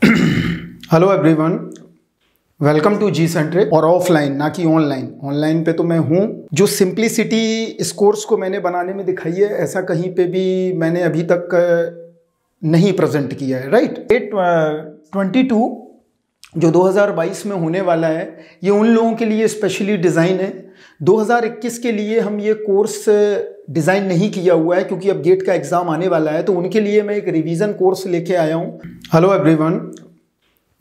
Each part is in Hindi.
Hello everyone, welcome to G centric. और ऑफलाइन ना कि ऑनलाइन। ऑनलाइन पे तो मैं हूँ। जो सिंप्लिसिटी इस कोर्स को मैंने बनाने में दिखाई है, ऐसा कहीं पे भी मैंने अभी तक नहीं प्रेजेंट किया है। राइट। 22 जो 2022 में होने वाला है, ये उन लोगों के लिए स्पेशली डिज़ाइन है। 2021 के लिए हम ये कोर्स डिज़ाइन नहीं किया हुआ है, क्योंकि अब गेट का एग्ज़ाम आने वाला है, तो उनके लिए मैं एक रिवीजन कोर्स लेके आया हूँ। Hello everyone,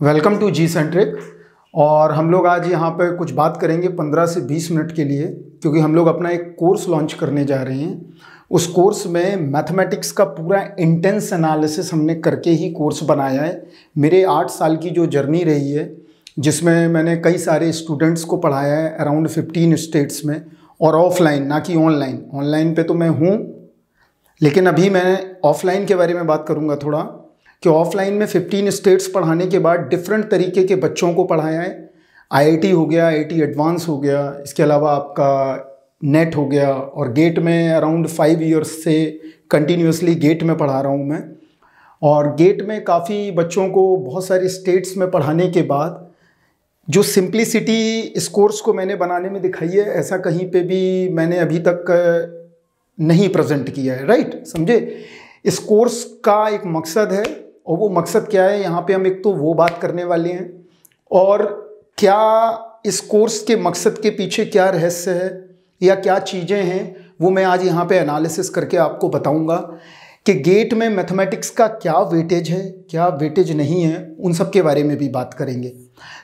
welcome to G centric. और हम लोग आज यहाँ पे कुछ बात करेंगे 15 से 20 मिनट के लिए, क्योंकि हम लोग अपना एक कोर्स लॉन्च करने जा रहे हैं। उस कोर्स में मैथमेटिक्स का पूरा इंटेंस एनालिसिस हमने करके ही कोर्स बनाया है। मेरे 8 साल की जो जर्नी रही है, जिसमें मैंने कई सारे स्टूडेंट्स को पढ़ाया है अराउंड 15 स्टेट्स में, और ऑफलाइन ना कि ऑनलाइन। ऑनलाइन पे तो मैं हूँ, लेकिन अभी मैं ऑफलाइन के बारे में बात करूँगा थोड़ा, कि ऑफलाइन में 15 स्टेट्स पढ़ाने के बाद डिफरेंट तरीके के बच्चों को पढ़ाया है। आईआईटी हो गया, आईआईटी एडवांस हो गया, इसके अलावा आपका नेट हो गया, और गेट में अराउंड 5 इयर्स से कंटिन्यूसली गेट में पढ़ा रहा हूँ मैं। और गेट में काफ़ी बच्चों को बहुत सारे स्टेट्स में पढ़ाने के बाद जो सिंप्लिसिटी इस कोर्स को मैंने बनाने में दिखाई है, ऐसा कहीं पे भी मैंने अभी तक नहीं प्रेजेंट किया है। राइट, समझे। इस कोर्स का एक मकसद है, और वो मकसद क्या है, यहाँ पे हम एक तो वो बात करने वाले हैं, और क्या इस कोर्स के मकसद के पीछे क्या रहस्य है या क्या चीज़ें हैं, वो मैं आज यहाँ पे एनालिसिस करके आपको बताऊँगा। कि गेट में मैथमेटिक्स का क्या वेटेज है, क्या वेटेज नहीं है, उन सब के बारे में भी बात करेंगे।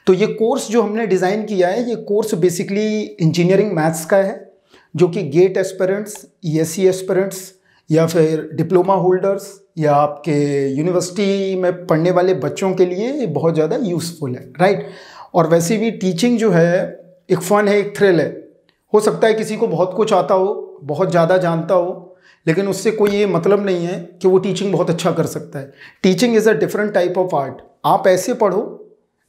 तो ये कोर्स जो हमने डिज़ाइन किया है, ये कोर्स बेसिकली इंजीनियरिंग मैथ्स का है, जो कि गेट एस्पिरेंट्स, ईएससी एस्पिरेंट्स, या फिर डिप्लोमा होल्डर्स, या आपके यूनिवर्सिटी में पढ़ने वाले बच्चों के लिए बहुत ज़्यादा यूज़फुल है। राइट। और वैसे भी टीचिंग जो है एक फ़न है, एक थ्रिल है। हो सकता है किसी को बहुत कुछ आता हो, बहुत ज़्यादा जानता हो, लेकिन उससे कोई ये मतलब नहीं है कि वो टीचिंग बहुत अच्छा कर सकता है। Teaching is a different type of art. आप ऐसे पढ़ो,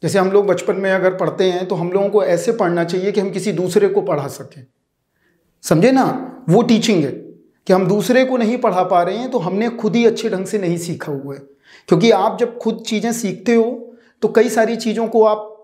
जैसे हम लोग बचपन में अगर पढ़ते हैं, तो हम लोगों को ऐसे पढ़ना चाहिए कि हम किसी दूसरे को पढ़ा सकें। समझे ना, वो टीचिंग है। कि हम दूसरे को नहीं पढ़ा पा रहे हैं, तो हमने खुद ही अच्छे ढंग से नहीं सीखा हुआ है। क्योंकि आप जब खुद चीज़ें सीखते हो, तो कई सारी चीज़ों को आप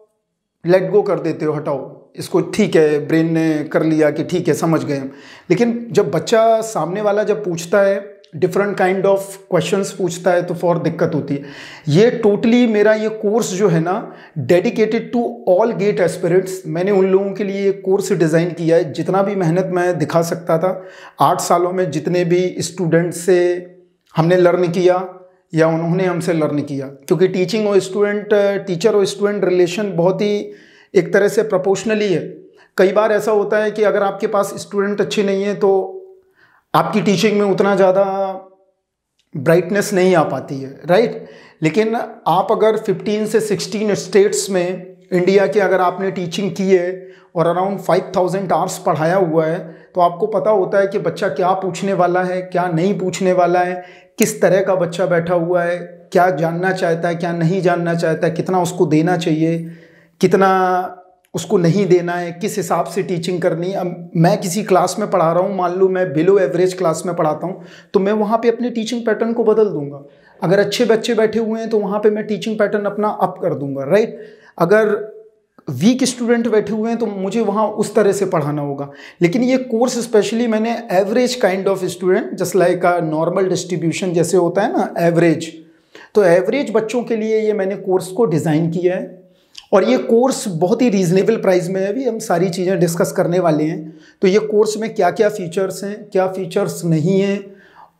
लेट गो कर देते हो, हटाओ इसको, ठीक है ब्रेन ने कर लिया कि ठीक है समझ गए हम। लेकिन जब बच्चा सामने वाला जब पूछता है, डिफरेंट काइंड ऑफ क्वेश्चंस पूछता है, तो फॉर दिक्कत होती है। ये टोटली मेरा ये कोर्स जो है ना, dedicated to all GATE aspirants. मैंने उन लोगों के लिए एक कोर्स डिज़ाइन किया है। जितना भी मेहनत मैं दिखा सकता था 8 सालों में, जितने भी स्टूडेंट से हमने लर्न किया या उन्होंने हमसे लर्न किया, क्योंकि टीचिंग और स्टूडेंट, टीचर और स्टूडेंट रिलेशन बहुत ही एक तरह से प्रोपोर्शनली है। कई बार ऐसा होता है कि अगर आपके पास स्टूडेंट अच्छे नहीं है, तो आपकी टीचिंग में उतना ज़्यादा ब्राइटनेस नहीं आ पाती है। राइट। लेकिन आप अगर 15 से 16 स्टेट्स में इंडिया के अगर आपने टीचिंग की है और अराउंड 5000 आवर्स पढ़ाया हुआ है, तो आपको पता होता है कि बच्चा क्या पूछने वाला है, क्या नहीं पूछने वाला है, किस तरह का बच्चा बैठा हुआ है, क्या जानना चाहता है, क्या नहीं जानना चाहता है, कितना उसको देना चाहिए, कितना उसको नहीं देना है, किस हिसाब से टीचिंग करनी है। अब मैं किसी क्लास में पढ़ा रहा हूँ, मान लो मैं बिलो एवरेज क्लास में पढ़ाता हूँ, तो मैं वहाँ पे अपने टीचिंग पैटर्न को बदल दूंगा। अगर अच्छे बच्चे बैठे हुए हैं, तो वहाँ पे मैं टीचिंग पैटर्न अपना अप कर दूंगा। राइट। अगर वीक स्टूडेंट बैठे हुए हैं, तो मुझे वहाँ उस तरह से पढ़ाना होगा। लेकिन ये कोर्स स्पेशली मैंने average kind of student, just like a normal distribution जैसे होता है ना, एवरेज, तो एवरेज बच्चों के लिए ये मैंने कोर्स को डिज़ाइन किया है। और ये कोर्स बहुत ही रीजनेबल प्राइस में है। अभी हम सारी चीज़ें डिस्कस करने वाले हैं। तो ये कोर्स में क्या क्या फीचर्स हैं, क्या फीचर्स नहीं हैं,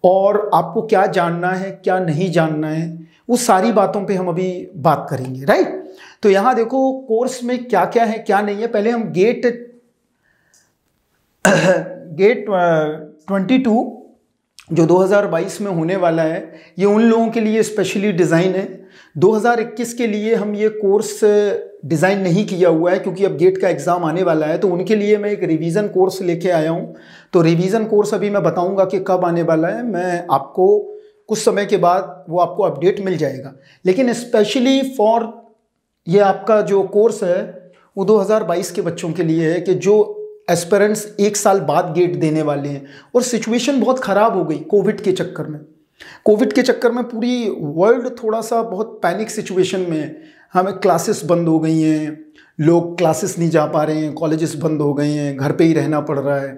और आपको क्या जानना है, क्या नहीं जानना है, वो सारी बातों पे हम अभी बात करेंगे। राइट। तो यहाँ देखो कोर्स में क्या क्या है, क्या नहीं है। पहले हम गेट 22 जो 2022 में होने वाला है, ये उन लोगों के लिए स्पेशली डिज़ाइन है। 2021 के लिए हम ये कोर्स डिज़ाइन नहीं किया हुआ है, क्योंकि अब गेट का एग्ज़ाम आने वाला है, तो उनके लिए मैं एक रिवीजन कोर्स लेके आया हूँ। तो रिवीजन कोर्स अभी मैं बताऊँगा कि कब आने वाला है। मैं आपको कुछ समय के बाद वो आपको अपडेट मिल जाएगा। लेकिन स्पेशली फॉर ये आपका जो कोर्स है, वो 2022 के बच्चों के लिए है, कि जो एस्पिरेंट्स 1 साल बाद गेट देने वाले हैं। और सिचुएशन बहुत ख़राब हो गई कोविड के चक्कर में। कोविड के चक्कर में पूरी वर्ल्ड थोड़ा सा बहुत पैनिक सिचुएशन में है। हमें क्लासेस बंद हो गई हैं, लोग क्लासेस नहीं जा पा रहे हैं, कॉलेजेस बंद हो गए हैं, घर पे ही रहना पड़ रहा है।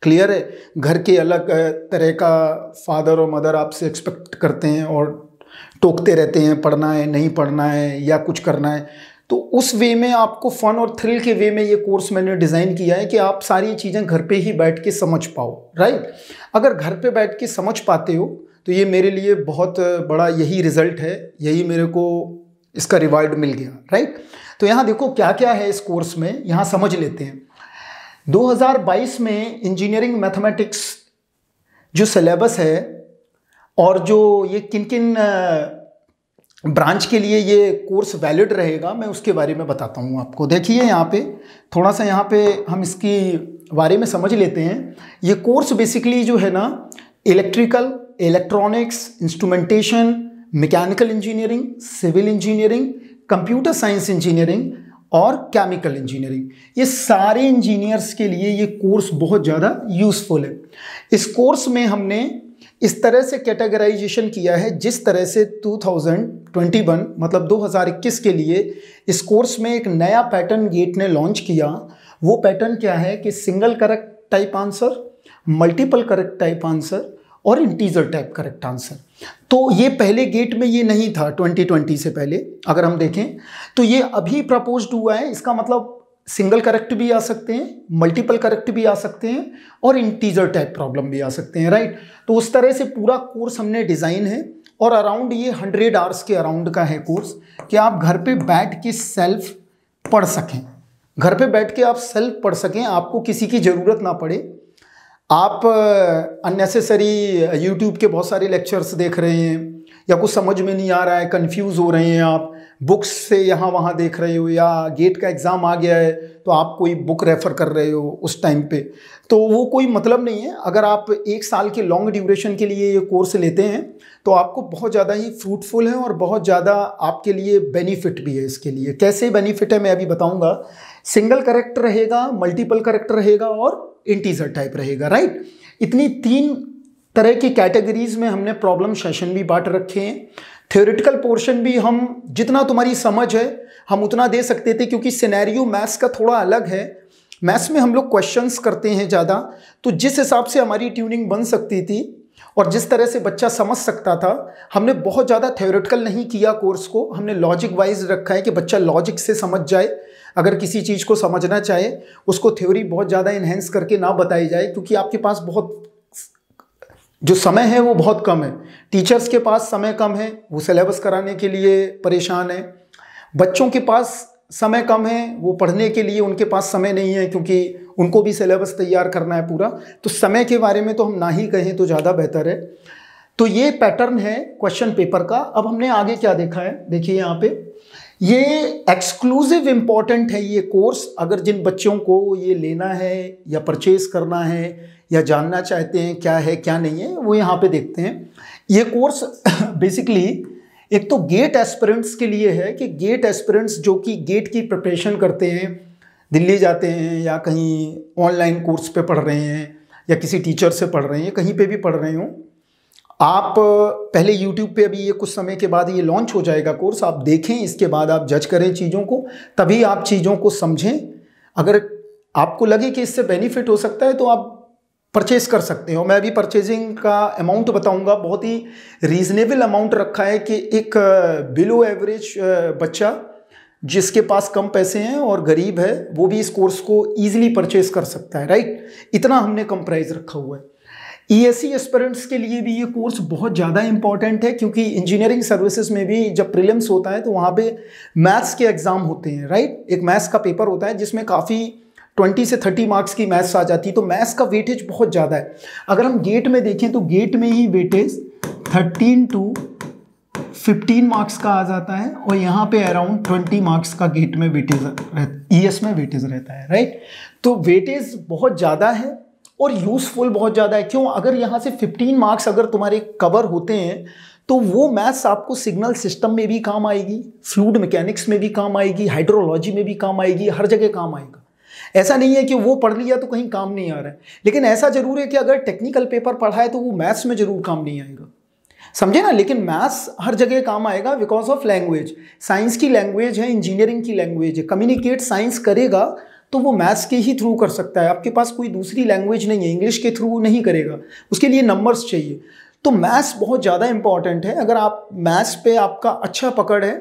क्लियर है, घर के अलग तरह का फादर और मदर आपसे एक्सपेक्ट करते हैं और टोकते रहते हैं, पढ़ना है नहीं पढ़ना है या कुछ करना है। तो उस वे में आपको फन और थ्रिल के वे में ये कोर्स मैंने डिज़ाइन किया है कि आप सारी चीज़ें घर पे ही बैठ के समझ पाओ, राइट। अगर घर पे बैठ के समझ पाते हो तो ये मेरे लिए बहुत बड़ा यही रिज़ल्ट है, यही मेरे को इसका रिवार्ड मिल गया, राइट। तो यहाँ देखो क्या क्या है इस कोर्स में, यहाँ समझ लेते हैं। 2022 में इंजीनियरिंग मैथमेटिक्स जो सिलेबस है और जो ये किन किन ब्रांच के लिए ये कोर्स वैलिड रहेगा, मैं उसके बारे में बताता हूँ आपको। देखिए यहाँ पे थोड़ा सा यहाँ पे हम इसकी बारे में समझ लेते हैं। ये कोर्स बेसिकली जो है ना, electrical, electronics, instrumentation, mechanical engineering, civil engineering, computer science engineering और केमिकल इंजीनियरिंग, ये सारे इंजीनियर्स के लिए ये कोर्स बहुत ज़्यादा यूज़फुल है। इस कोर्स में हमने इस तरह से कैटेगराइजेशन किया है जिस तरह से 2021 मतलब 2021 के लिए इस कोर्स में एक नया पैटर्न गेट ने लॉन्च किया। वो पैटर्न क्या है कि single correct type answer, multiple correct type answer और इंटीजर टाइप करेक्ट आंसर। तो ये पहले गेट में ये नहीं था 2020 से पहले। अगर हम देखें तो ये अभी प्रपोज्ड हुआ है। इसका मतलब सिंगल करेक्ट भी आ सकते हैं, मल्टीपल करेक्ट भी आ सकते हैं और इंटीजर टाइप प्रॉब्लम भी आ सकते हैं, राइट। तो उस तरह से पूरा कोर्स हमने डिज़ाइन है और अराउंड ये 100 आवर्स के अराउंड का है कोर्स कि आप घर पे बैठ के सेल्फ पढ़ सकें। घर पे बैठ के आप सेल्फ पढ़ सकें, आपको किसी की ज़रूरत ना पड़े। आप अननेसेसरी यूट्यूब के बहुत सारे लेक्चर्स देख रहे हैं या कुछ समझ में नहीं आ रहा है, कंफ्यूज हो रहे हैं, आप बुक्स से यहाँ वहाँ देख रहे हो या गेट का एग्ज़ाम आ गया है तो आप कोई बुक रेफ़र कर रहे हो उस टाइम पे, तो वो कोई मतलब नहीं है। अगर आप 1 साल के लॉन्ग ड्यूरेशन के लिए ये कोर्स लेते हैं तो आपको बहुत ज़्यादा ही फ्रूटफुल है और बहुत ज़्यादा आपके लिए बेनिफिट भी है। इसके लिए कैसे बेनिफिट है मैं अभी बताऊँगा। सिंगल करेक्ट रहेगा, मल्टीपल करेक्ट रहेगा और इंटीजर टाइप रहेगा, राइट। इतनी 3 तरह की कैटेगरीज में हमने प्रॉब्लम सेशन भी बांट रखे हैं। थ्योरेटिकल पोर्शन भी हम जितना तुम्हारी समझ है हम उतना दे सकते थे, क्योंकि सिनेरियो मैथ्स का थोड़ा अलग है। मैथ्स में हम लोग क्वेश्चंस करते हैं ज़्यादा, तो जिस हिसाब से हमारी ट्यूनिंग बन सकती थी और जिस तरह से बच्चा समझ सकता था, हमने बहुत ज़्यादा थ्योरेटिकल नहीं किया कोर्स को। हमने लॉजिक वाइज रखा है कि बच्चा लॉजिक से समझ जाए। अगर किसी चीज़ को समझना चाहे उसको थ्योरी बहुत ज़्यादा इन्हेंस करके ना बताई जाए, क्योंकि आपके पास बहुत जो समय है वो बहुत कम है। टीचर्स के पास समय कम है, वो सिलेबस कराने के लिए परेशान है। बच्चों के पास समय कम है, वो पढ़ने के लिए उनके पास समय नहीं है, क्योंकि उनको भी सिलेबस तैयार करना है पूरा। तो समय के बारे में तो हम ना ही कहें तो ज़्यादा बेहतर है। तो ये पैटर्न है क्वेश्चन पेपर का। अब हमने आगे क्या देखा है, देखिए यहाँ पे ये एक्सक्लूसिव इम्पॉर्टेंट है ये कोर्स। अगर जिन बच्चों को ये लेना है या परचेज करना है या जानना चाहते हैं क्या है क्या नहीं है, वो यहाँ पे देखते हैं। ये कोर्स बेसिकली एक तो गेट एस्पिरेंट्स के लिए है कि गेट एस्पिरेंट्स जो कि गेट की प्रिपरेशन करते हैं, दिल्ली जाते हैं या कहीं ऑनलाइन कोर्स पे पढ़ रहे हैं या किसी टीचर से पढ़ रहे हैं, कहीं पे भी पढ़ रहे हो आप, पहले YouTube पे अभी ये कुछ समय के बाद ये लॉन्च हो जाएगा कोर्स, आप देखें, इसके बाद आप जज करें चीज़ों को, तभी आप चीज़ों को समझें। अगर आपको लगे कि इससे बेनिफिट हो सकता है तो आप परचेज़ कर सकते हो। मैं अभी परचेजिंग का अमाउंट बताऊंगा, बहुत ही रीज़नेबल अमाउंट रखा है कि एक बिलो एवरेज बच्चा जिसके पास कम पैसे हैं और गरीब है वो भी इस कोर्स को ईजिली परचेज़ कर सकता है, राइट। इतना हमने कम प्राइस रखा हुआ है। ESE एस्पिरेंट्स के लिए भी ये कोर्स बहुत ज़्यादा इंपॉर्टेंट है, क्योंकि इंजीनियरिंग सर्विसेज में भी जब प्रीलिम्स होता है तो वहाँ पे मैथ्स के एग्ज़ाम होते हैं, राइट। एक मैथ्स का पेपर होता है जिसमें काफ़ी 20 से 30 मार्क्स की मैथ्स आ जाती है, तो मैथ्स का वेटेज बहुत ज़्यादा है। अगर हम गेट में देखें तो गेट में ही वेटेज 13 to 15 मार्क्स का आ जाता है और यहाँ पे अराउंड 20 मार्क्स का गेट में वेटेज ES में वेटेज रहता है, राइट। तो वेटेज बहुत ज़्यादा है और यूज़फुल बहुत ज़्यादा है। क्यों? अगर यहाँ से 15 मार्क्स अगर तुम्हारे कवर होते हैं तो वो मैथ्स आपको सिग्नल सिस्टम में भी काम आएगी, फ्लूइड मैकेनिक्स में भी काम आएगी, हाइड्रोलॉजी में भी काम आएगी, हर जगह काम आएगा। ऐसा नहीं है कि वो पढ़ लिया तो कहीं काम नहीं आ रहा है, लेकिन ऐसा जरूर है कि अगर टेक्निकल पेपर पढ़ा है तो वो मैथ्स में जरूर काम नहीं आएगा। समझे ना। लेकिन मैथ्स हर जगह काम आएगा बिकॉज ऑफ लैंग्वेज। साइंस की लैंग्वेज है, इंजीनियरिंग की लैंग्वेज है। कम्युनिकेट साइंस करेगा तो वो मैथ्स के ही थ्रू कर सकता है। आपके पास कोई दूसरी लैंग्वेज नहीं है, इंग्लिश के थ्रू नहीं करेगा, उसके लिए नंबर्स चाहिए। तो मैथ्स बहुत ज़्यादा इंपॉर्टेंट है। अगर आप मैथ्स पे आपका अच्छा पकड़ है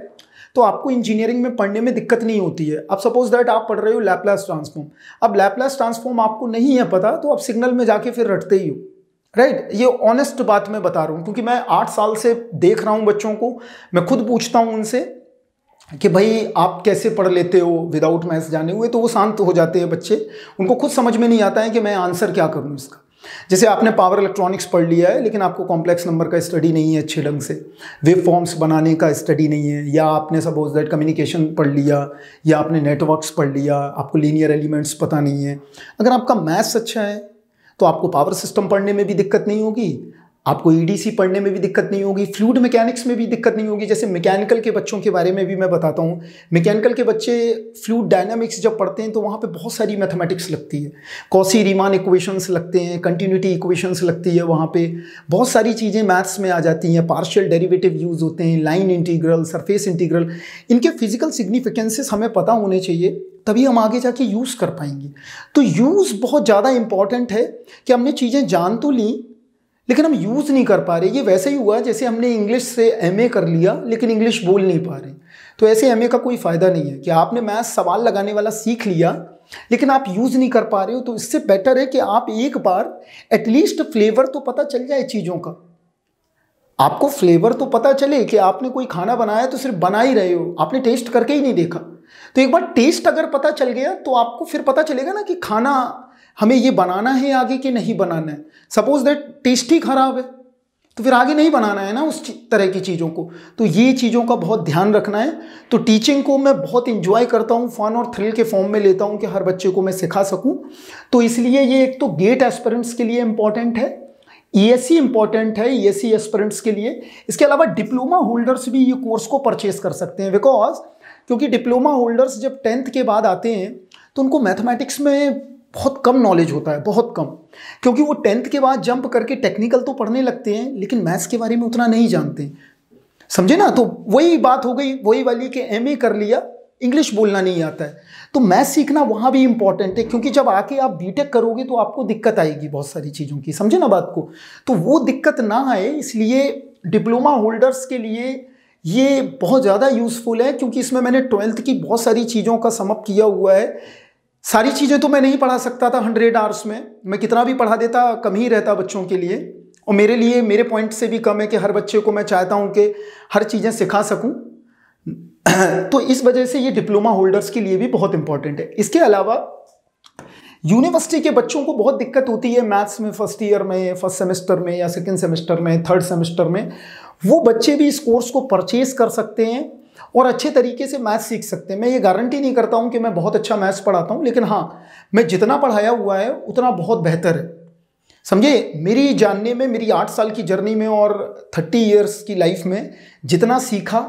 तो आपको इंजीनियरिंग में पढ़ने में दिक्कत नहीं होती है। अब सपोज दैट आप पढ़ रहे हो लैपलास ट्रांसफॉर्म, अब लैपलास ट्रांसफॉर्म आपको नहीं है पता तो आप सिग्नल में जाके फिर रटते ही हो, राइट। ये ऑनेस्ट बात मैं बता रहा हूँ क्योंकि मैं 8 साल से देख रहा हूँ बच्चों को। मैं खुद पूछता हूँ उनसे कि भाई आप कैसे पढ़ लेते हो विदाउट मैथ्स जाने हुए, तो वो शांत हो जाते हैं बच्चे। उनको खुद समझ में नहीं आता है कि मैं आंसर क्या करूँ इसका। जैसे आपने पावर इलेक्ट्रॉनिक्स पढ़ लिया है लेकिन आपको कॉम्प्लेक्स नंबर का स्टडी नहीं है अच्छे ढंग से, वेव फॉर्म्स बनाने का स्टडी नहीं है, या आपने सपोज दैट कम्युनिकेशन पढ़ लिया, या आपने नेटवर्क्स पढ़ लिया, आपको लीनियर एलिमेंट्स पता नहीं है। अगर आपका मैथ्स अच्छा है तो आपको पावर सिस्टम पढ़ने में भी दिक्कत नहीं होगी, आपको ईडीसी पढ़ने में भी दिक्कत नहीं होगी, फ्लूइड मैकेनिक्स में भी दिक्कत नहीं होगी। जैसे मैकेनिकल के बच्चों के बारे में भी मैं बताता हूँ। मैकेनिकल के बच्चे फ्लूइड डायनामिक्स जब पढ़ते हैं तो वहाँ पे बहुत सारी मैथमेटिक्स लगती है, कॉसी रीमान इक्वेशंस लगते हैं, कंटिन्यूटी इक्वेशंस लगती है, वहाँ पे बहुत सारी चीज़ें मैथ्स में आ जाती हैं। पार्शियल डेरिवेटिव यूज़ होते हैं, लाइन इंटीग्रल, सरफेस इंटीग्रल, इनके फिजिकल सिग्निफिकेंसेस हमें पता होने चाहिए, तभी हम आगे जाके यूज़ कर पाएंगे। तो यूज़ बहुत ज़्यादा इंपॉर्टेंट है कि हमने चीज़ें जान तो ली लेकिन हम यूज़ नहीं कर पा रहे। ये वैसे ही हुआ जैसे हमने इंग्लिश से एमए कर लिया लेकिन इंग्लिश बोल नहीं पा रहे। तो ऐसे एमए का कोई फ़ायदा नहीं है कि आपने मैथ्स सवाल लगाने वाला सीख लिया लेकिन आप यूज़ नहीं कर पा रहे हो। तो इससे बेटर है कि आप एक बार एटलीस्ट फ्लेवर तो पता चल जाए चीज़ों का। आपको फ्लेवर तो पता चले कि आपने कोई खाना बनाया तो सिर्फ बना ही रहे हो, आपने टेस्ट करके ही नहीं देखा। तो एक बार टेस्ट अगर पता चल गया तो आपको फिर पता चलेगा ना कि खाना हमें ये बनाना है आगे कि नहीं बनाना है। सपोज दैट टेस्ट ही खराब है तो फिर आगे नहीं बनाना है ना उस तरह की चीज़ों को। तो ये चीज़ों का बहुत ध्यान रखना है। तो टीचिंग को मैं बहुत इंजॉय करता हूँ, फन और थ्रिल के फॉर्म में लेता हूँ कि हर बच्चे को मैं सिखा सकूँ। तो इसलिए ये एक तो गेट एस्पिरेंट्स के लिए इम्पॉर्टेंट है, ईएससी इंपॉर्टेंट है ईएससी एस्पिरेंट्स के लिए। इसके अलावा डिप्लोमा होल्डर्स भी ये कोर्स को परचेस कर सकते हैं क्योंकि डिप्लोमा होल्डर्स जब 10th के बाद आते हैं तो उनको मैथमेटिक्स में बहुत कम नॉलेज होता है, बहुत कम, क्योंकि वो 10th के बाद जंप करके टेक्निकल तो पढ़ने लगते हैं लेकिन मैथ्स के बारे में उतना नहीं जानते, समझे ना। तो वही बात हो गई, वही वाली कि एमए कर लिया, इंग्लिश बोलना नहीं आता है। तो मैथ्स सीखना वहाँ भी इंपॉर्टेंट है क्योंकि जब आके आप बीटेक करोगे तो आपको दिक्कत आएगी बहुत सारी चीज़ों की, समझे ना बात को। तो वो दिक्कत ना आए इसलिए डिप्लोमा होल्डर्स के लिए ये बहुत ज़्यादा यूज़फुल है क्योंकि इसमें मैंने 12th की बहुत सारी चीज़ों का समअप किया हुआ है। सारी चीज़ें तो मैं नहीं पढ़ा सकता था 100 आवर्स में, मैं कितना भी पढ़ा देता कम ही रहता बच्चों के लिए, और मेरे लिए मेरे पॉइंट से भी कम है कि हर बच्चे को मैं चाहता हूँ कि हर चीज़ें सिखा सकूँ। तो इस वजह से ये डिप्लोमा होल्डर्स के लिए भी बहुत इंपॉर्टेंट है। इसके अलावा यूनिवर्सिटी के बच्चों को बहुत दिक्कत होती है मैथ्स में, फर्स्ट ईयर में, फर्स्ट सेमेस्टर में या सेकेंड सेमेस्टर में, थर्ड सेमेस्टर में। वो बच्चे भी इस कोर्स को परचेज कर सकते हैं और अच्छे तरीके से मैथ्स सीख सकते हैं। मैं ये गारंटी नहीं करता हूँ कि मैं बहुत अच्छा मैथ्स पढ़ाता हूँ, लेकिन हाँ, मैं जितना पढ़ाया हुआ है उतना बहुत बेहतर है, समझे। मेरी जानने में, मेरी 8 साल की जर्नी में और 30 ईयर्स की लाइफ में जितना सीखा,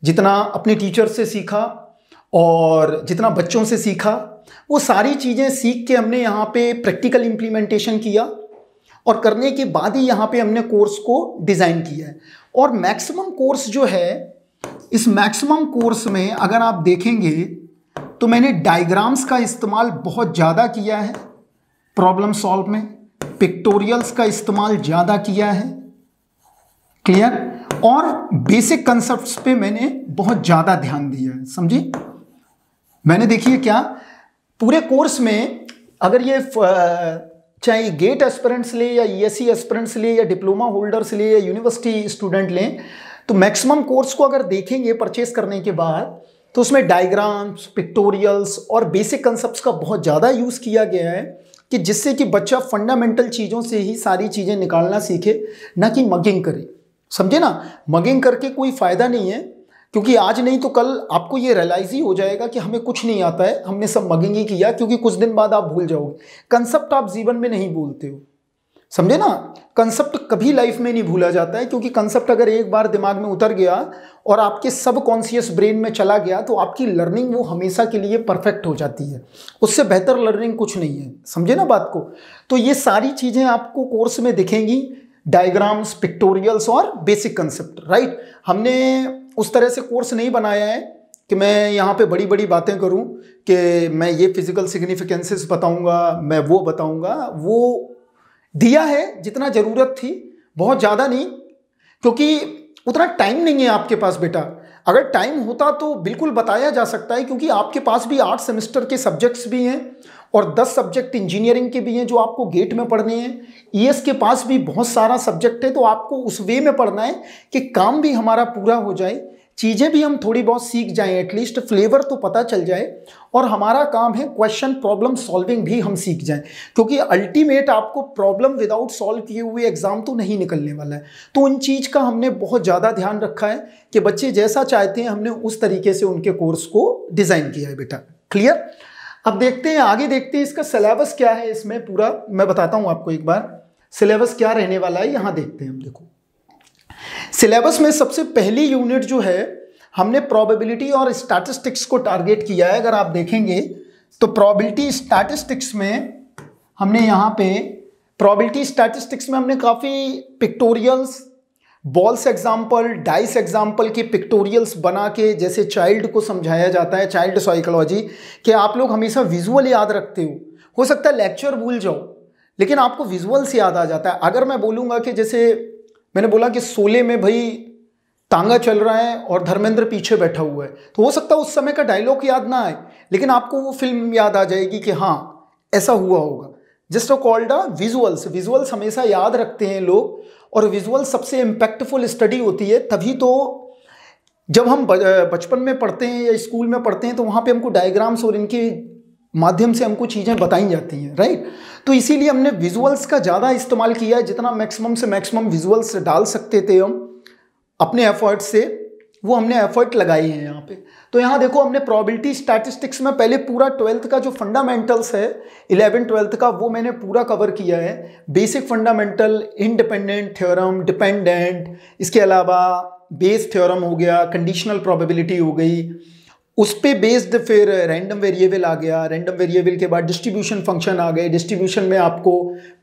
जितना अपने टीचर से सीखा और जितना बच्चों से सीखा, वो सारी चीज़ें सीख के हमने यहाँ पे प्रैक्टिकल इम्प्लीमेंटेशन किया और करने के बाद ही यहाँ पे हमने कोर्स को डिज़ाइन किया है। और मैक्सिमम कोर्स जो है, इस मैक्सिमम कोर्स में अगर आप देखेंगे तो मैंने डायग्राम्स का इस्तेमाल बहुत ज़्यादा किया है प्रॉब्लम सॉल्व में, पिक्टोरियल्स का इस्तेमाल ज़्यादा किया है, क्लियर, और बेसिक कंसेप्ट्स पे मैंने बहुत ज़्यादा ध्यान दिया है, समझे। मैंने देखिए क्या पूरे कोर्स में, अगर ये चाहे गेट एस्पिरेंट्स ले या ईएससी एस्पिरेंट्स ले या डिप्लोमा होल्डर्स ले या यूनिवर्सिटी स्टूडेंट लें, तो मैक्सिमम कोर्स को अगर देखेंगे परचेस करने के बाद तो उसमें डायग्राम्स, पिक्टोरियल्स और बेसिक कंसेप्ट्स का बहुत ज़्यादा यूज़ किया गया है कि जिससे कि बच्चा फंडामेंटल चीज़ों से ही सारी चीज़ें निकालना सीखे, ना कि मगिंग करे, समझे ना। मगिंग करके कोई फ़ायदा नहीं है, क्योंकि आज नहीं तो कल आपको ये रियलाइज़ ही हो जाएगा कि हमें कुछ नहीं आता है, हमने सब मगिंग ही किया, क्योंकि कुछ दिन बाद आप भूल जाओगे। कंसेप्ट आप जीवन में नहीं भूलते हो, समझे ना। कंसेप्ट कभी लाइफ में नहीं भूला जाता है, क्योंकि कंसेप्ट अगर एक बार दिमाग में उतर गया और आपके सब कॉन्शियस ब्रेन में चला गया तो आपकी लर्निंग वो हमेशा के लिए परफेक्ट हो जाती है। उससे बेहतर लर्निंग कुछ नहीं है, समझे ना बात को। तो ये सारी चीज़ें आपको कोर्स में दिखेंगी। डायग्राम्स, पिक्टोरियल्स और बेसिक कंसेप्ट, राइट। हमने उस तरह से कोर्स नहीं बनाया है कि मैं यहाँ पे बड़ी बड़ी बातें करूँ कि मैं ये फिजिकल सिग्निफिकेंसेस बताऊँगा, मैं वो बताऊँगा। वो दिया है जितना ज़रूरत थी, बहुत ज़्यादा नहीं, क्योंकि उतना टाइम नहीं है आपके पास बेटा। अगर टाइम होता तो बिल्कुल बताया जा सकता है, क्योंकि आपके पास भी 8 सेमेस्टर के सब्जेक्ट्स भी हैं और 10 सब्जेक्ट इंजीनियरिंग के भी हैं जो आपको गेट में पढ़ने हैं। ईएस के पास भी बहुत सारा सब्जेक्ट है, तो आपको उस वे में पढ़ना है कि काम भी हमारा पूरा हो जाए, चीज़ें भी हम थोड़ी बहुत सीख जाएं, एटलीस्ट फ्लेवर तो पता चल जाए, और हमारा काम है क्वेश्चन प्रॉब्लम सॉल्विंग भी हम सीख जाएं, क्योंकि अल्टीमेट आपको प्रॉब्लम विदाउट सॉल्व किए हुए एग्जाम तो नहीं निकलने वाला है। तो उन चीज़ का हमने बहुत ज़्यादा ध्यान रखा है कि बच्चे जैसा चाहते हैं हमने उस तरीके से उनके कोर्स को डिज़ाइन किया है बेटा। क्लियर? अब देखते हैं, आगे देखते हैं इसका सिलेबस क्या है। इसमें पूरा मैं बताता हूँ आपको एक बार सिलेबस क्या रहने वाला है। यहाँ देखते हैं हम, देखो सिलेबस में सबसे पहली यूनिट जो है हमने प्रोबेबिलिटी और स्टैटिस्टिक्स को टारगेट किया है। अगर आप देखेंगे तो प्रोबेबिलिटी स्टैटिस्टिक्स में हमने यहाँ पे प्रोबेबिलिटी स्टैटिस्टिक्स में हमने काफ़ी पिक्टोरियल्स, बॉल्स एग्जाम्पल, डाइस एग्जाम्पल के पिक्टोरियल्स बना के, जैसे चाइल्ड को समझाया जाता है, चाइल्ड साइकोलॉजी, कि आप लोग हमेशा विजुअल याद रखते हो सकता है लेक्चर भूल जाओ लेकिन आपको विजुअल से याद आ जाता है। अगर मैं बोलूँगा कि जैसे मैंने बोला कि शोले में भाई तांगा चल रहा है और धर्मेंद्र पीछे बैठा हुआ है, तो हो सकता है उस समय का डायलॉग याद ना आए, लेकिन आपको वो फिल्म याद आ जाएगी कि हाँ ऐसा हुआ होगा। Just called a visuals. Visuals हमेशा याद रखते हैं लोग, और विजुअल सबसे इम्पैक्टफुल स्टडी होती है। तभी तो जब हम बचपन में पढ़ते हैं या स्कूल में पढ़ते हैं तो वहाँ पे हमको डायग्राम्स और इनके माध्यम से हमको चीज़ें बताई जाती हैं, राइट। तो इसीलिए हमने विजुअल्स का ज़्यादा इस्तेमाल किया है। जितना मैक्सिमम से मैक्सिमम विजुअल्स डाल सकते थे हम अपने एफर्ट से, वो हमने एफर्ट लगाए हैं यहाँ पे। तो यहाँ देखो हमने प्रोबेबिलिटी स्टैटिस्टिक्स में पहले पूरा 12th का जो फंडामेंटल्स है 11th-12th का, वो मैंने पूरा कवर किया है। Basic fundamental, independent theorem, dependent, इसके अलावा बेस थ्योरम हो गया, कंडीशनल प्रोबेबिलिटी हो गई, उस पे बेस्ड फिर रैंडम वेरिएबल आ गया। रैंडम वेरिएबल के बाद डिस्ट्रीब्यूशन फंक्शन आ गए। डिस्ट्रीब्यूशन में आपको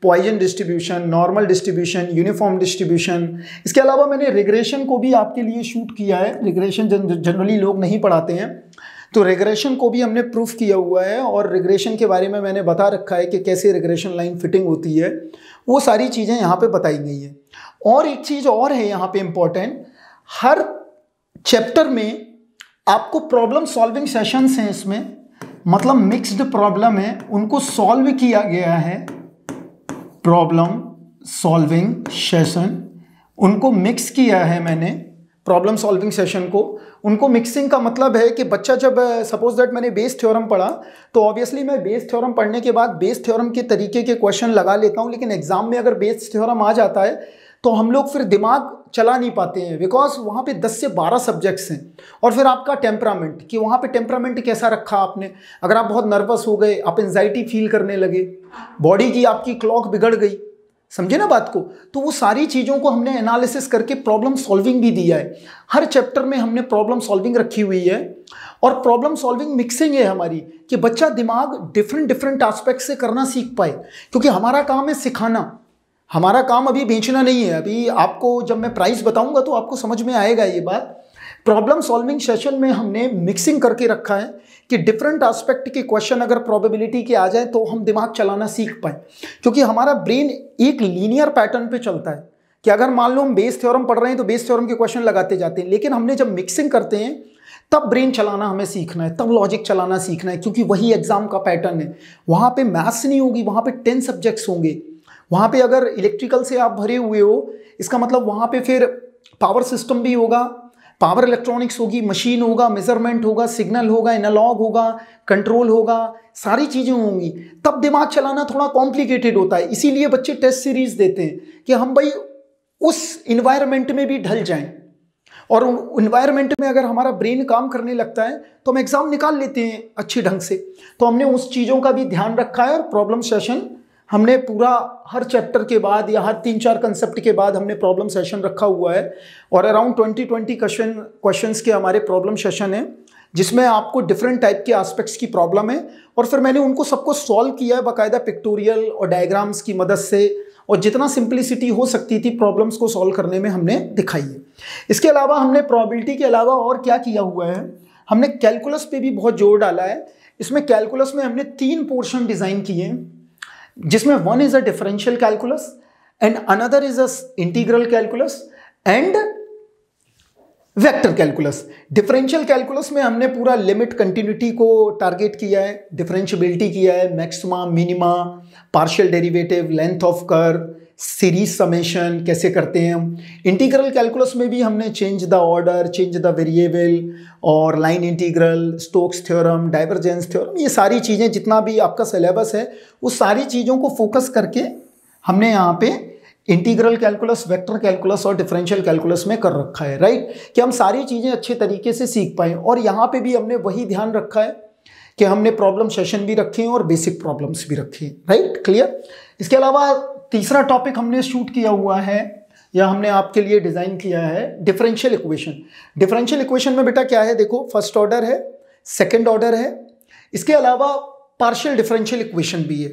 Poisson distribution, normal distribution, uniform distribution, इसके अलावा मैंने रिग्रेशन को भी आपके लिए शूट किया है। रिग्रेशन जनरली लोग नहीं पढ़ाते हैं, तो रिग्रेशन को भी हमने प्रूफ किया हुआ है, और रिग्रेशन के बारे में मैंने बता रखा है कि कैसे रिग्रेशन लाइन फिटिंग होती है। वो सारी चीज़ें यहाँ पर बताई गई हैं। और एक चीज़ और है यहाँ पर इम्पॉर्टेंट, हर चैप्टर में आपको प्रॉब्लम सॉल्विंग सेशंस हैं इसमें, मतलब मिक्स्ड प्रॉब्लम है, उनको सॉल्व किया गया है। प्रॉब्लम सॉल्विंग सेशन, उनको मिक्स किया है मैंने प्रॉब्लम सॉल्विंग सेशन को। उनको मिक्सिंग का मतलब है कि बच्चा जब सपोज दैट मैंने बेस थ्योरम पढ़ा, तो ऑब्वियसली मैं बेस थ्योरम पढ़ने के बाद बेस थ्योरम के तरीके के क्वेश्चन लगा लेता हूँ, लेकिन एग्जाम में अगर बेस थ्योरम आ जाता है तो हम लोग फिर दिमाग चला नहीं पाते हैं, बिकॉज वहाँ पे 10 से 12 सब्जेक्ट्स हैं। और फिर आपका टेम्परामेंट, कि वहाँ पे टेम्परामेंट कैसा रखा आपने। अगर आप बहुत नर्वस हो गए, आप एंजाइटी फील करने लगे, बॉडी की आपकी क्लॉक बिगड़ गई, समझे ना बात को, तो वो सारी चीज़ों को हमने एनालिसिस करके प्रॉब्लम सॉल्विंग भी दिया है। हर चैप्टर में हमने प्रॉब्लम सॉल्विंग रखी हुई है, और प्रॉब्लम सॉल्विंग मिक्सिंग है हमारी, कि बच्चा दिमाग डिफरेंट एस्पेक्ट से करना सीख पाए, क्योंकि हमारा काम है सिखाना, हमारा काम अभी बेचना नहीं है। अभी आपको जब मैं प्राइस बताऊंगा तो आपको समझ में आएगा ये बात। प्रॉब्लम सॉल्विंग सेशन में हमने मिक्सिंग करके रखा है कि डिफरेंट एस्पेक्ट के क्वेश्चन अगर प्रोबेबिलिटी के आ जाए तो हम दिमाग चलाना सीख पाए, क्योंकि हमारा ब्रेन एक लीनियर पैटर्न पे चलता है कि अगर मान लो हम बेस थ्योरम पढ़ रहे हैं तो बेस थ्योरम के क्वेश्चन लगाते जाते हैं, लेकिन हमने जब मिक्सिंग करते हैं तब ब्रेन चलाना हमें सीखना है, तब लॉजिक चलाना सीखना है, क्योंकि वही एग्जाम का पैटर्न है। वहाँ पे मैथ्स नहीं होगी, वहाँ पे 10 सब्जेक्ट्स होंगे। वहाँ पे अगर इलेक्ट्रिकल से आप भरे हुए हो, इसका मतलब वहाँ पे फिर पावर सिस्टम भी होगा, पावर इलेक्ट्रॉनिक्स होगी, मशीन होगा, मेजरमेंट होगा, सिग्नल होगा, एनालॉग होगा, कंट्रोल होगा, सारी चीज़ें होंगी। तब दिमाग चलाना थोड़ा कॉम्प्लिकेटेड होता है। इसीलिए बच्चे टेस्ट सीरीज देते हैं कि हम भाई उस इन्वायरमेंट में भी ढल जाएं, और इन्वायरमेंट में अगर हमारा ब्रेन काम करने लगता है तो हम एग्जाम निकाल लेते हैं अच्छी ढंग से। तो हमने उस चीज़ों का भी ध्यान रखा है, और प्रॉब्लम सेशन हमने पूरा हर चैप्टर के बाद या हर 3-4 कंसेप्ट के बाद हमने प्रॉब्लम सेशन रखा हुआ है, और अराउंड 20 क्वेश्चंस के हमारे प्रॉब्लम सेशन है, जिसमें आपको डिफरेंट टाइप के एस्पेक्ट्स की प्रॉब्लम है, और फिर मैंने उनको सबको सॉल्व किया है बाकायदा पिक्टोरियल और डायग्राम्स की मदद से, और जितना सिंप्लिसिटी हो सकती थी प्रॉब्लम्स को सॉल्व करने में हमने दिखाई है। इसके अलावा हमने प्रोबेबिलिटी के अलावा और क्या किया हुआ है, हमने कैलकुलस पे भी बहुत जोर डाला है। इसमें कैलकुलस में हमने 3 पोर्शन डिजाइन किए हैं, जिसमें one is a differential calculus and another is a integral calculus and vector calculus. Differential calculus में हमने पूरा लिमिट कंटिन्यूटी को टारगेट किया है, डिफरेंशियबिलिटी किया है, maxima minima, partial derivative, length of curve, series summation कैसे करते हैं हम। इंटीग्रल कैलकुलस में भी हमने change the order, change the variable और line integral, Stokes theorem, divergence theorem, ये सारी चीज़ें जितना भी आपका सिलेबस है उस सारी चीज़ों को फोकस करके हमने यहाँ पे इंटीग्रल कैलकुलस, वेक्टर कैलकुलस और डिफरेंशियल कैलकुलस में कर रखा है, राइट, कि हम सारी चीज़ें अच्छे तरीके से सीख पाएँ। और यहाँ पे भी हमने वही ध्यान रखा है कि हमने प्रॉब्लम सेशन भी रखे हैं और बेसिक प्रॉब्लम्स भी रखे हैं, राइट, क्लियर। इसके अलावा तीसरा टॉपिक हमने शूट किया हुआ है या हमने आपके लिए डिज़ाइन किया है डिफरेंशियल इक्वेशन। डिफरेंशियल इक्वेशन में बेटा क्या है, देखो फर्स्ट ऑर्डर है, सेकेंड ऑर्डर है, इसके अलावा पार्शियल डिफरेंशियल इक्वेशन भी है,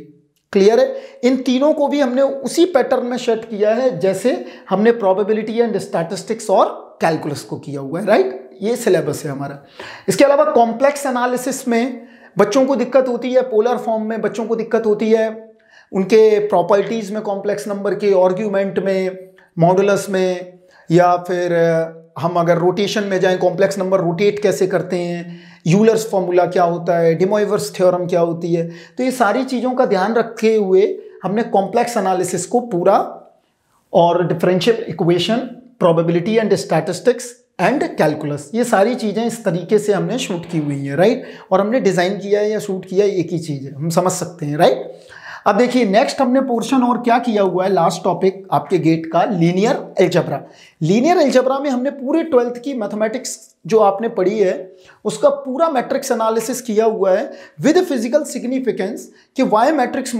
क्लियर है। इन तीनों को भी हमने उसी पैटर्न में सेट किया है जैसे हमने प्रोबेबिलिटी एंड स्टैटिस्टिक्स और कैलकुलस को किया हुआ है, राइट, ये सिलेबस है हमारा। इसके अलावा कॉम्प्लेक्स एनालिसिस में बच्चों को दिक्कत होती है, पोलर फॉर्म में बच्चों को दिक्कत होती है, उनके प्रॉपर्टीज में कॉम्प्लेक्स नंबर के, आर्ग्यूमेंट में, मॉडुलस में, या फिर हम अगर रोटेशन में जाएं कॉम्प्लेक्स नंबर रोटेट कैसे करते हैं, यूलर्स फॉर्मूला क्या होता है, डे मोइवर्स थ्योरम क्या होती है। तो ये सारी चीज़ों का ध्यान रखे हुए हमने कॉम्प्लेक्स एनालिसिस को पूरा और differential equation, probability and statistics and calculus, ये सारी चीज़ें इस तरीके से हमने शूट की हुई हैं, राइट, और हमने डिज़ाइन किया है या शूट किया है एक ही चीज़ है, हम समझ सकते हैं, राइट। अब देखिए नेक्स्ट हमने पोर्शन और क्या किया हुआ है, लास्ट टॉपिक आपके गेट का लीनियर अलजेब्रा। लीनियर अलजेब्रा में हमने पूरे 12th की मैथमेटिक्स जो आपने पढ़ी है उसका पूरा मैट्रिक्स एनालिसिस किया हुआ है विद फिजिकल सिग्निफिकेंस कि why matrix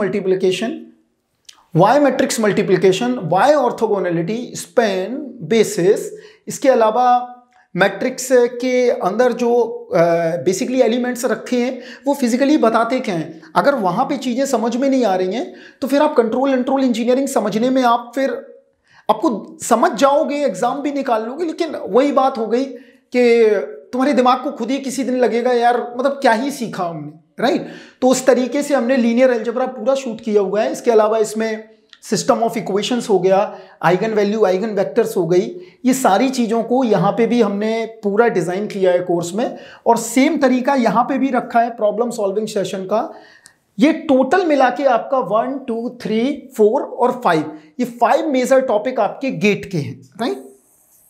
multiplication, why orthogonality, span, basis, इसके अलावा मैट्रिक्स के अंदर जो बेसिकली एलिमेंट्स रखे हैं वो फिजिकली बताते क्या हैं। अगर वहाँ पे चीज़ें समझ में नहीं आ रही हैं तो फिर आप कंट्रोल इंजीनियरिंग समझने में आप फिर आपको समझ जाओगे, एग्जाम भी निकाल लोगे, लेकिन वही बात हो गई कि तुम्हारे दिमाग को खुद ही किसी दिन लगेगा यार मतलब क्या ही सीखा हमने, राइट। तो उस तरीके से हमने लीनियर अलजेब्रा पूरा शूट किया हुआ है। इसके अलावा इसमें सिस्टम ऑफ इक्वेशंस हो गया, आइगन वैल्यू, आइगन वेक्टर्स हो गई, ये सारी चीज़ों को यहाँ पे भी हमने पूरा डिज़ाइन किया है कोर्स में। और सेम तरीका यहाँ पे भी रखा है प्रॉब्लम सॉल्विंग सेशन का। ये टोटल मिला के आपका 1, 2, 3, 4 और 5, ये 5 मेजर टॉपिक आपके गेट के हैं, राइट।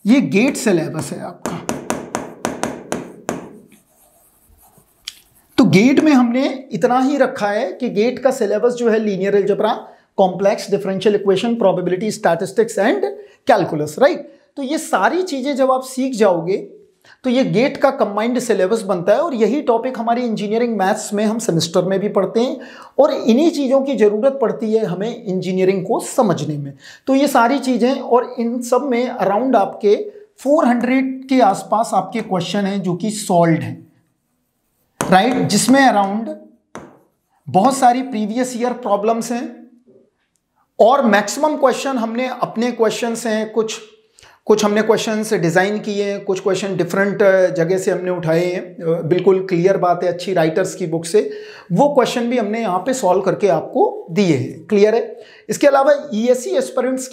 ये गेट सिलेबस है आपका। तो गेट में हमने इतना ही रखा है कि गेट का सिलेबस जो है linear algebra, complex differential equation, probability, statistics and calculus, right. तो ये सारी चीजें जब आप सीख जाओगे तो ये गेट का कंबाइंड सिलेबस बनता है। और यही टॉपिक हमारी इंजीनियरिंग मैथ्स में हम सेमेस्टर में भी पढ़ते हैं और इन्हीं चीज़ों की ज़रूरत पड़ती है हमें इंजीनियरिंग को समझने में। तो ये सारी चीज़ें और इन सब में अराउंड आपके 400 के आसपास आपके क्वेश्चन हैं जो कि सॉल्व्ड हैं, राइट, जिसमें अराउंड बहुत सारी प्रीवियस ईयर प्रॉब्लम्स हैं और मैक्सिमम क्वेश्चन हमने अपने क्वेश्चंस हैं, कुछ हमने क्वेश्चंस डिज़ाइन किए हैं, कुछ क्वेश्चन डिफरेंट जगह से हमने उठाए हैं। बिल्कुल क्लियर बात है, अच्छी राइटर्स की बुक से वो क्वेश्चन भी हमने यहाँ पे सॉल्व करके आपको दिए हैं, क्लियर है। इसके अलावा ईएससी एस्पिरेंट्स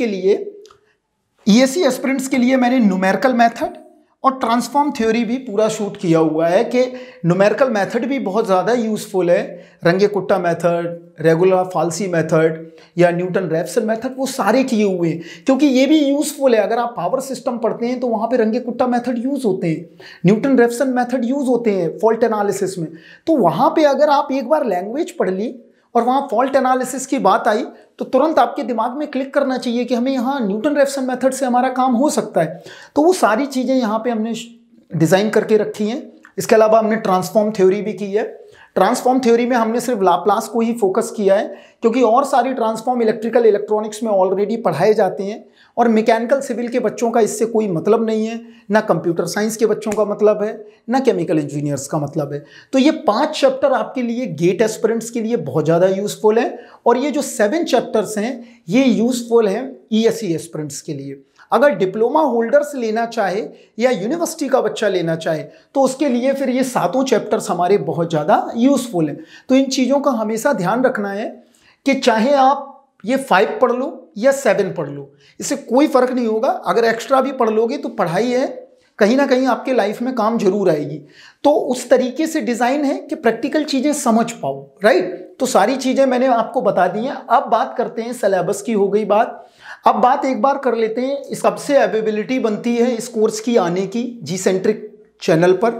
के लिए मैंने न्यूमेरिकल मेथड और ट्रांसफॉर्म थ्योरी भी पूरा शूट किया हुआ है कि न्यूमेरिकल मेथड भी बहुत ज़्यादा यूज़फुल है। रंगे कुट्टा मेथड, रेगुलर फाल्सी मेथड या न्यूटन रैप्सन मेथड, वो सारे किए हुए हैं क्योंकि ये भी यूज़फुल है। अगर आप पावर सिस्टम पढ़ते हैं तो वहाँ पे रंगे कुट्टा मेथड यूज़ होते हैं, न्यूटन रैप्सन मेथड यूज़ होते हैं फॉल्ट एनालिसिस में। तो वहाँ पे अगर आप एक बार लैंग्वेज पढ़ ली और वहाँ फॉल्ट एनालिसिस की बात आई तो तुरंत आपके दिमाग में क्लिक करना चाहिए कि हमें यहाँ न्यूटन रैप्सन मेथड से हमारा काम हो सकता है। तो वो सारी चीज़ें यहाँ पे हमने डिज़ाइन करके रखी हैं। इसके अलावा हमने ट्रांसफॉर्म थ्योरी भी की है। ट्रांसफॉर्म थ्योरी में हमने सिर्फ लाप्लास को ही फोकस किया है, क्योंकि और सारी ट्रांसफॉर्म इलेक्ट्रिकल इलेक्ट्रॉनिक्स में ऑलरेडी पढ़ाए जाते हैं और मैकेनिकल सिविल के बच्चों का इससे कोई मतलब नहीं है, ना कंप्यूटर साइंस के बच्चों का मतलब है, ना केमिकल इंजीनियर्स का मतलब है। तो ये 5 चैप्टर आपके लिए गेट एस्पिरेंट्स के लिए बहुत ज़्यादा यूजफुल है, और ये जो 7 चैप्टर्स हैं ये यूजफुल हैं ईएससी एस्पिरेंट्स के लिए। अगर डिप्लोमा होल्डर्स लेना चाहे या यूनिवर्सिटी का बच्चा लेना चाहे तो उसके लिए फिर ये 7 चैप्टर्स हमारे बहुत ज़्यादा यूजफुल हैं। तो इन चीज़ों का हमेशा ध्यान रखना है कि चाहे आप ये 5 पढ़ लो या 7 पढ़ लो, इससे कोई फर्क नहीं होगा। अगर एक्स्ट्रा भी पढ़ लोगे तो पढ़ाई है, कहीं ना कहीं आपके लाइफ में काम जरूर आएगी। तो उस तरीके से डिज़ाइन है कि प्रैक्टिकल चीज़ें समझ पाओ, राइट। तो सारी चीज़ें मैंने आपको बता दी हैं। अब बात करते हैं, सिलेबस की हो गई बात, अब बात एक बार कर लेते हैं इस कब से अवेलेबिलिटी बनती है इस कोर्स की आने की जी सेंट्रिक चैनल पर।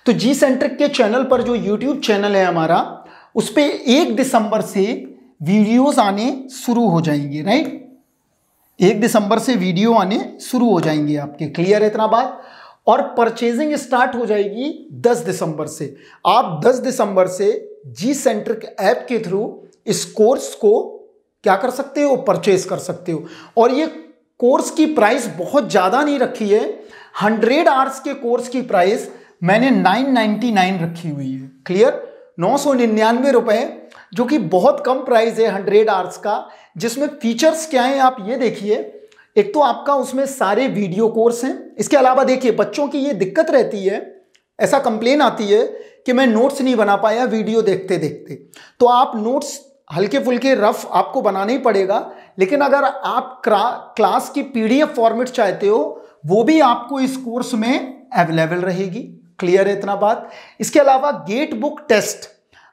तो जी सेंट्रिक के चैनल पर जो यूट्यूब चैनल है हमारा, उस पर 1 दिसंबर से वीडियोस आने शुरू हो जाएंगे, राइट। 1 दिसंबर से वीडियो आने शुरू हो जाएंगे आपके, क्लियर है इतना बात। और परचेजिंग स्टार्ट हो जाएगी 10 दिसंबर से। आप 10 दिसंबर से जी सेंट्रिक ऐप के थ्रू इस कोर्स को क्या कर सकते हो, परचेज कर सकते हो। और ये कोर्स की प्राइस बहुत ज़्यादा नहीं रखी है। 100 आवर्स के कोर्स की प्राइस मैंने 999 रखी हुई है, क्लियर, 999 रुपए, जो कि बहुत कम प्राइस है 100 आवर्स का। जिसमें फीचर्स क्या हैं आप ये देखिए। एक तो आपका उसमें सारे वीडियो कोर्स हैं। इसके अलावा देखिए बच्चों की ये दिक्कत रहती है, ऐसा कंप्लेन आती है कि मैं नोट्स नहीं बना पाया वीडियो देखते देखते। तो आप नोट्स हल्के फुल्के रफ आपको बनाना ही पड़ेगा, लेकिन अगर आप क्लास की पीडीएफ फॉर्मेट चाहते हो वो भी आपको इस कोर्स में अवेलेबल रहेगी, क्लियर है इतना बात। इसके अलावा गेट बुक टेस्ट,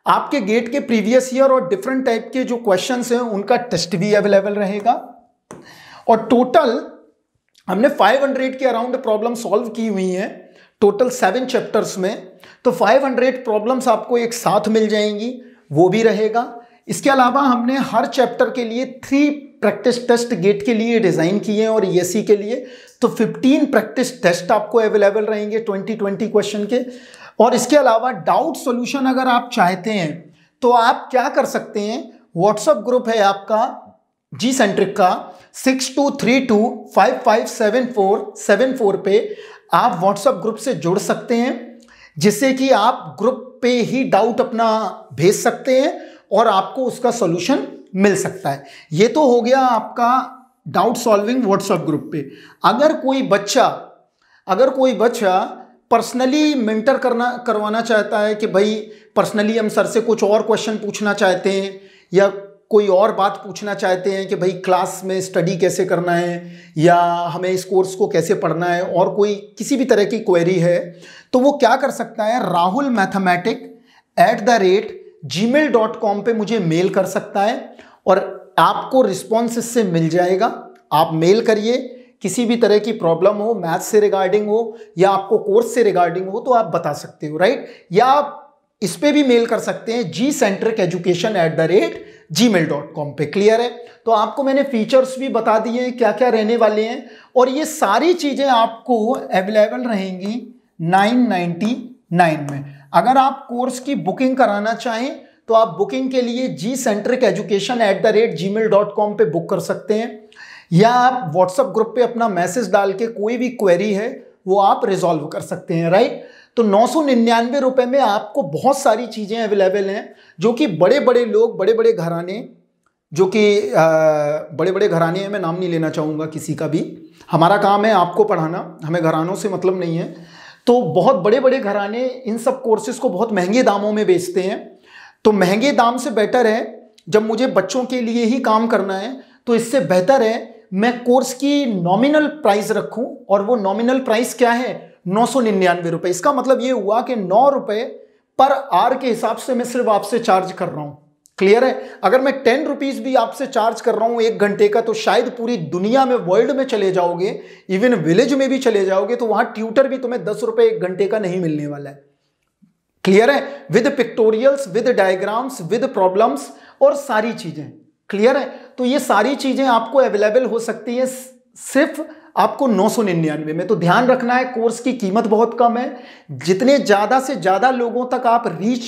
आपके गेट के प्रीवियस ईयर और डिफरेंट टाइप के जो क्वेश्चंस हैं उनका टेस्ट भी अवेलेबल रहेगा। और टोटल हमने 500 के अराउंड प्रॉब्लम सॉल्व की हुई हैं टोटल 7 चैप्टर्स में। तो 500 प्रॉब्लम्स आपको एक साथ मिल जाएंगी, वो भी रहेगा। इसके अलावा हमने हर चैप्टर के लिए 3 प्रैक्टिस टेस्ट गेट के लिए डिज़ाइन किए हैं और ईएससी के लिए। तो 15 प्रैक्टिस टेस्ट आपको अवेलेबल रहेंगे 20 क्वेश्चन के। और इसके अलावा डाउट सॉल्यूशन अगर आप चाहते हैं तो आप क्या कर सकते हैं, व्हाट्सएप ग्रुप है आपका जी सेंट्रिक का 6232557474 पे आप व्हाट्सएप ग्रुप से जुड़ सकते हैं, जिससे कि आप ग्रुप पे ही डाउट अपना भेज सकते हैं और आपको उसका सॉल्यूशन मिल सकता है। ये तो हो गया आपका डाउट सॉल्विंग व्हाट्सएप ग्रुप पे। अगर कोई बच्चा पर्सनली मेंटर करवाना चाहता है कि भाई पर्सनली हम सर से कुछ और क्वेश्चन पूछना चाहते हैं या कोई और बात पूछना चाहते हैं कि भाई क्लास में स्टडी कैसे करना है या हमें इस कोर्स को कैसे पढ़ना है, और कोई किसी भी तरह की क्वेरी है, तो वो क्या कर सकता है, rahulmathematic@gmail.com पे मुझे मेल कर सकता है और आपको रिस्पॉन्स इससे मिल जाएगा। आप मेल करिए, किसी भी तरह की प्रॉब्लम हो, मैथ्स से रिगार्डिंग हो या आपको कोर्स से रिगार्डिंग हो तो आप बता सकते हो, राइट। या आप इस पे भी मेल कर सकते हैं gcentriceducation@gmail.com पे, क्लियर है। तो आपको मैंने फीचर्स भी बता दिए हैं क्या क्या रहने वाले हैं, और ये सारी चीज़ें आपको अवेलेबल रहेंगी 999 में। अगर आप कोर्स की बुकिंग कराना चाहें तो आप बुकिंग के लिए gcentriceducation@gmail.com पे बुक कर सकते हैं, या आप व्हाट्सएप ग्रुप पे अपना मैसेज डाल के कोई भी क्वेरी है वो आप रिजॉल्व कर सकते हैं, राइट। तो 999 रुपए में आपको बहुत सारी चीज़ें अवेलेबल हैं, जो कि बड़े बड़े लोग, बड़े बड़े घराने, जो कि बड़े बड़े घराने हैं, मैं नाम नहीं लेना चाहूँगा किसी का भी, हमारा काम है आपको पढ़ाना, हमें घरानों से मतलब नहीं है। तो बहुत बड़े बड़े घराने इन सब कोर्सेज को बहुत महंगे दामों में बेचते हैं। तो महंगे दाम से बेटर है, जब मुझे बच्चों के लिए ही काम करना है तो इससे बेहतर है मैं कोर्स की नॉमिनल प्राइस रखूं, और वो नॉमिनल प्राइस क्या है, 999 रुपए। इसका मतलब ये हुआ कि 9 रुपए पर आवर के हिसाब से मैं सिर्फ आपसे चार्ज कर रहा हूं, क्लियर है। अगर मैं 10 रुपीज भी आपसे चार्ज कर रहा हूं 1 घंटे का, तो शायद पूरी दुनिया में, वर्ल्ड में चले जाओगे, इवन विलेज में भी चले जाओगे, तो वहां ट्यूटर भी तुम्हें 10 रुपए 1 घंटे का नहीं मिलने वाला है, क्लियर है। With pictorials, with diagrams, with problems और सारी चीजें, क्लियर है। तो ये सारी चीजें आपको अवेलेबल हो सकती है सिर्फ आपको 999 में। तो ध्यान रखना है, कोर्स की कीमत बहुत कम है। जितने ज़्यादा से ज़्यादा लोगों तक आप रीच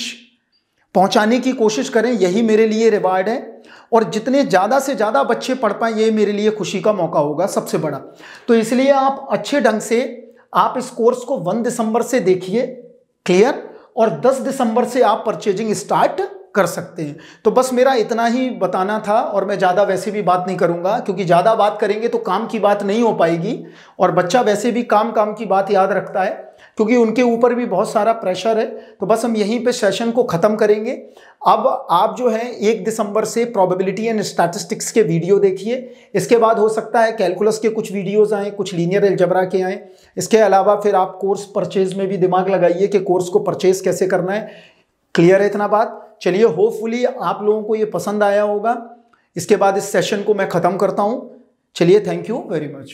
पहुंचाने की कोशिश करें, यही मेरे लिए रिवार्ड है। और जितने ज़्यादा से ज़्यादा बच्चे पढ़ पाएँ ये मेरे लिए खुशी का मौका होगा सबसे बड़ा। तो इसलिए आप अच्छे ढंग से आप इस कोर्स को 1 दिसंबर से देखिए, क्लियर, और 10 दिसंबर से आप परचेजिंग स्टार्ट कर सकते हैं। तो बस मेरा इतना ही बताना था, और मैं ज़्यादा वैसे भी बात नहीं करूँगा, क्योंकि ज़्यादा बात करेंगे तो काम की बात नहीं हो पाएगी, और बच्चा वैसे भी काम की बात याद रखता है, क्योंकि उनके ऊपर भी बहुत सारा प्रेशर है। तो बस हम यहीं पे सेशन को ख़त्म करेंगे। अब आप जो है 1 दिसंबर से प्रोबेबिलिटी एंड स्टैटिस्टिक्स के वीडियो देखिए। इसके बाद हो सकता है कैलकुलस के कुछ वीडियोज़ आएँ, कुछ लीनियर अलजेब्रा के आएँ। इसके अलावा फिर आप कोर्स परचेज में भी दिमाग लगाइए कि कोर्स को परचेज कैसे करना है। क्लियर है इतना बात? चलिए, होपफुली आप लोगों को ये पसंद आया होगा। इसके बाद इस सेशन को मैं ख़त्म करता हूँ। चलिए, थैंक यू वेरी मच।